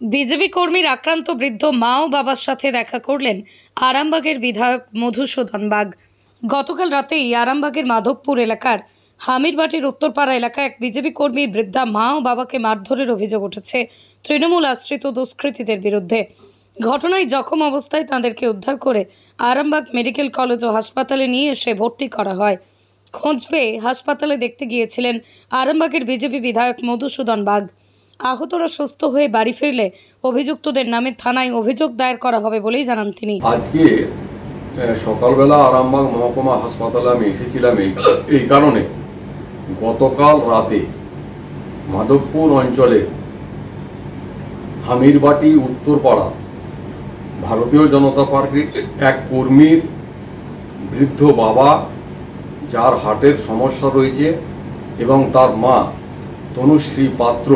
BJP কর্মীর আক্রান্ত বৃদ্ধ মা ও বাবার সাথে দেখা করলেন আরামবাগের বিধায়ক মধুসূদন বাগ। গতকাল রাতেই আরামবাগের মাধবপুর এলাকার হামিরবাটির উত্তরপাড়া এলাকায় এক বিজেপি কর্মী বৃদ্ধা মা ও বাবাকে মারধরের অভিযোগ উঠেছে তৃণমূল আশ্রিত দুষ্কৃতীদের বিরুদ্ধে। ঘটনায় জখম অবস্থায় তাদেরকে উদ্ধার করে আরামবাগ মেডিকেল কলেজ ও হাসপাতালে নিয়ে এসে ভর্তি করা হয়। খোঁজ পেয়ে হাসপাতালে দেখতে গিয়েছিলেন আরামবাগের বিজেপি বিধায়ক মধুসূদন বাগ। আহতরা সুস্থ হয়ে বাড়ি ফিরলে অভিযুক্তদের নামে থানায় অভিযোগ দায়ের করা হবে বলেই জানান তিনি। আজকে সকালবেলা আরামবাগ মহকুমা হাসপাতালে আমি এসেছিলাম এই কারণে গতকাল রাতে মাধবপুর অঞ্চলে হামিরবাটি উত্তরপাড়া ভারতীয় জনতা পার্টির এক কর্মীর বৃদ্ধ বাবা, যার হার্টের সমস্যা রয়েছে, এবং তার মা তনুশ্রী পাত্র,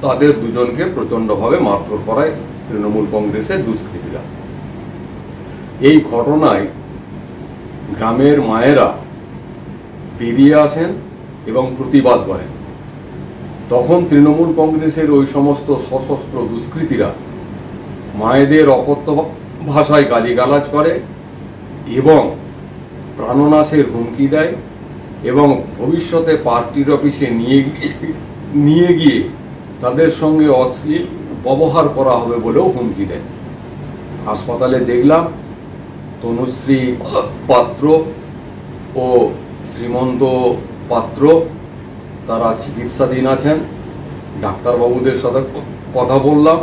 তাদের দুজনকে প্রচণ্ডভাবে মারধর করায় তৃণমূল কংগ্রেসের দুষ্কৃতীরা। এই ঘটনায় গ্রামের মায়েরা বেরিয়ে আসেন এবং প্রতিবাদ করেন। তখন তৃণমূল কংগ্রেসের ওই সমস্ত সশস্ত্র দুষ্কৃতীরা মায়েদের অকথ্য ভাষায় গালিগালাজ করে এবং প্রাণনাশের হুমকি দেয় এবং ভবিষ্যতে পার্টির অফিসে নিয়ে গিয়ে তাদের সঙ্গে অশ্লীল ব্যবহার করা হবে বলেও হুমকি দেয়। হাসপাতালে দেখলাম তনুশ্রী পাত্র ও শ্রীমন্ত পাত্র তারা চিকিৎসাধীন আছেন। ডাক্তারবাবুদের সাথে কথা বললাম,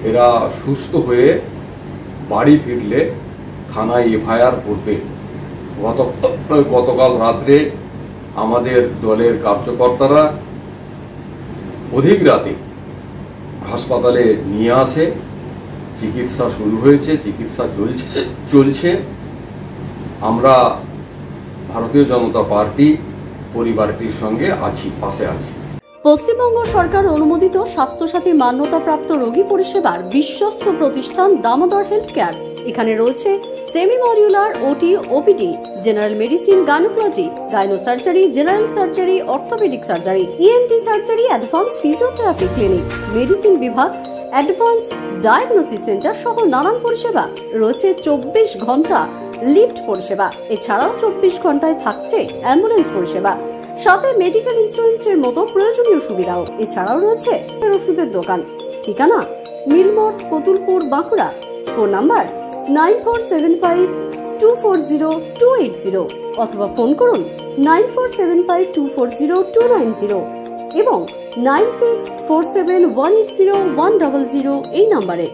এরা সুস্থ হয়ে বাড়ি ফিরলে থানায় এফআইআর করবে। গতকাল রাত্রে আমাদের দলের কার্যকর্তারা অধিক রাতে হাসপাতালে নিয়ে আসে, চিকিৎসা শুরু হয়েছে, চিকিৎসা চলছে। আমরা ভারতীয় জনতা পার্টি পরিবারটির সঙ্গে আছি, পাশে আছি। পশ্চিমবঙ্গ সরকার অনুমোদিত স্বাস্থ্যসাথী মান্যতাপ্রাপ্ত রোগী পরিষেবার বিশ্বস্ত প্রতিষ্ঠান দামোদর হেলথ কেয়ার। এখানে রয়েছে semi modular OT, OPD, general medicine, gynaecology, gynae surgery, general surgery, orthopaedic surgery, ENT surgery, advance physiotherapy clinic, medicine বিভাগ, অ্যাডভান্স ডায়াগনোসিস সেন্টার সহ নানান পরিষেবা রয়েছে। 24 ঘন্টা লিফট পরিষেবা, এছাড়াও 24 ঘন্টায় থাকছে অ্যাম্বুলেন্স পরিষেবা, সাথে মেডিকেল ইন্স্যুরেন্সের মতো প্রয়োজনীয় সুবিধাও। এছাড়াও রয়েছে ওষুধের দোকান। ঠিকানা মিলমোড়, কতুলপুর, বাঁকুড়া। ফোন নাম্বার 9475240280 অথবা ফোন করুন 9475240290 এবং 9647180100 এই নম্বরে।